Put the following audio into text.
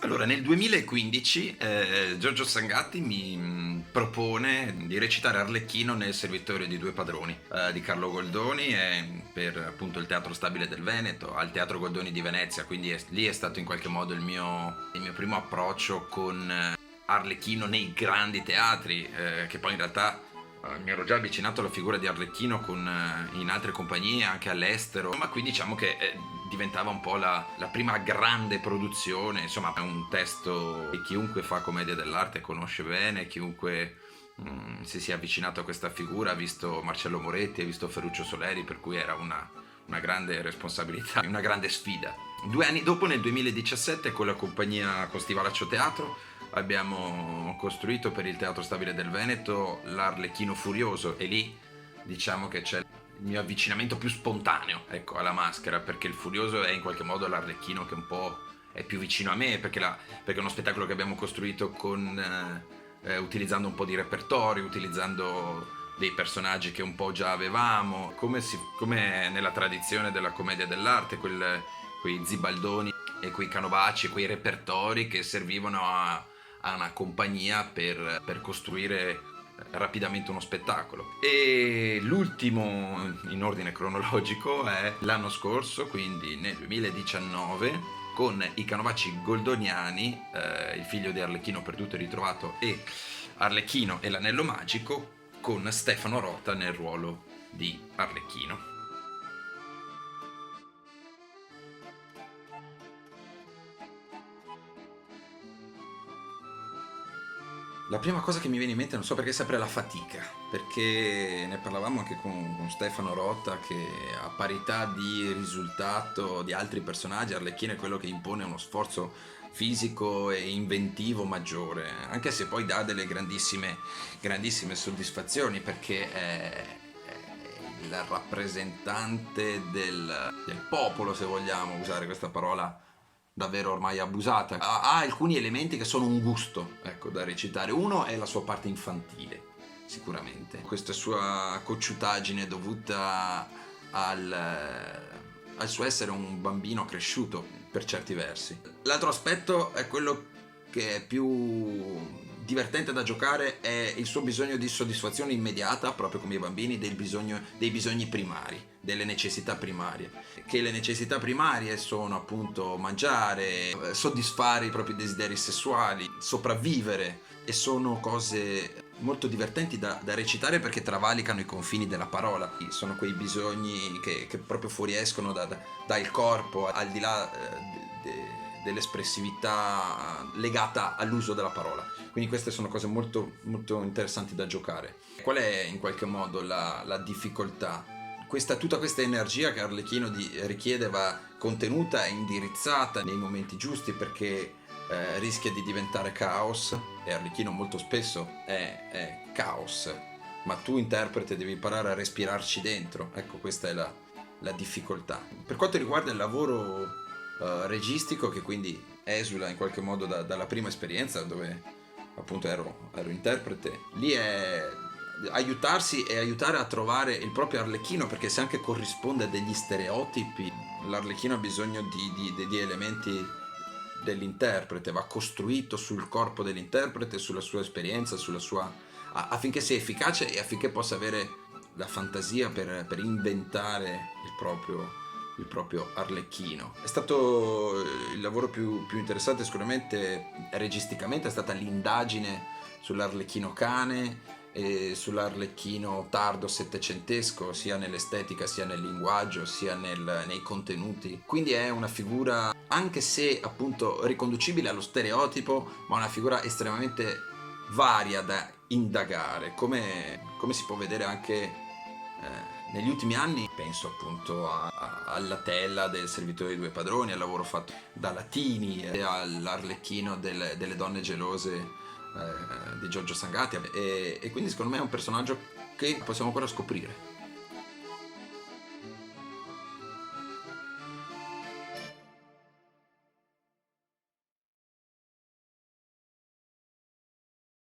Allora, nel 2015 Giorgio Sangatti mi propone di recitare Arlecchino nel Servitorio di due padroni di Carlo Goldoni per appunto il Teatro Stabile del Veneto, al Teatro Goldoni di Venezia, quindi lì è stato in qualche modo il mio primo approccio con Arlecchino nei grandi teatri, che poi in realtà mi ero già avvicinato alla figura di Arlecchino in altre compagnie, anche all'estero, ma qui diciamo che diventava un po' la prima grande produzione. Insomma, è un testo che chiunque fa commedia dell'arte conosce bene, chiunque si sia avvicinato a questa figura ha visto Marcello Moretti, ha visto Ferruccio Soleri, per cui era una grande responsabilità, una grande sfida. 2 anni dopo, nel 2017, con la compagnia con Stivalaccio Teatro, abbiamo costruito per il Teatro Stabile del Veneto l'Arlecchino Furioso, e lì diciamo che c'è il mio avvicinamento più spontaneo, ecco, alla maschera, perché il Furioso è in qualche modo l'Arlecchino che un po' è più vicino a me, perché è uno spettacolo che abbiamo costruito utilizzando un po' di repertorio, utilizzando dei personaggi che un po' già avevamo, come nella tradizione della commedia dell'arte, quei zibaldoni e quei canovacci, quei repertori che servivano a una compagnia per costruire rapidamente uno spettacolo. E l'ultimo in ordine cronologico è l'anno scorso, quindi nel 2019, con i canovacci goldoniani, il figlio di Arlecchino perduto e ritrovato, e Arlecchino e l'anello magico, con Stefano Rota nel ruolo di Arlecchino. La prima cosa che mi viene in mente, non so perché, è sempre la fatica, perché ne parlavamo anche con Stefano Rota, che a parità di risultato di altri personaggi, Arlecchino è quello che impone uno sforzo fisico e inventivo maggiore, anche se poi dà delle grandissime soddisfazioni, perché è il rappresentante del popolo, se vogliamo usare questa parola davvero ormai abusata. Ha alcuni elementi che sono un gusto, ecco, da recitare. Uno è la sua parte infantile, sicuramente. Questa sua cocciutaggine dovuta al suo essere un bambino cresciuto per certi versi. L'altro aspetto è quello che è più divertente da giocare, è il suo bisogno di soddisfazione immediata, proprio come i bambini, dei bisogni primari, delle necessità primarie, che le necessità primarie sono appunto mangiare, soddisfare i propri desideri sessuali, sopravvivere, e sono cose molto divertenti da recitare perché travalicano i confini della parola. Sono quei bisogni che proprio fuoriescono dal corpo, al di là dell'espressività legata all'uso della parola. Quindi queste sono cose molto, molto interessanti da giocare. Qual è in qualche modo la difficoltà? Tutta questa energia che Arlecchino richiede va contenuta e indirizzata nei momenti giusti, perché rischia di diventare caos, e Arlecchino molto spesso è caos, ma tu interprete devi imparare a respirarci dentro. Ecco, questa è la difficoltà. Per quanto riguarda il lavoro registico, che quindi esula in qualche modo dalla prima esperienza, dove appunto ero interprete, lì è aiutarsi e aiutare a trovare il proprio Arlecchino, perché se anche corrisponde a degli stereotipi, l'Arlecchino ha bisogno di elementi dell'interprete, va costruito sul corpo dell'interprete, sulla sua esperienza, affinché sia efficace e affinché possa avere la fantasia per inventare il proprio Arlecchino. È stato il lavoro più interessante sicuramente registicamente, è stata l'indagine sull'Arlecchino cane e sull'Arlecchino tardo settecentesco, sia nell'estetica, sia nel linguaggio, sia nei contenuti. Quindi è una figura, anche se appunto riconducibile allo stereotipo, ma una figura estremamente varia da indagare, come si può vedere anche negli ultimi anni. Penso appunto alla tela del Servitorio dei due padroni, al lavoro fatto da Latini, e all'Arlecchino delle donne gelose di Giorgio Sangatti, e quindi secondo me è un personaggio che possiamo ancora scoprire.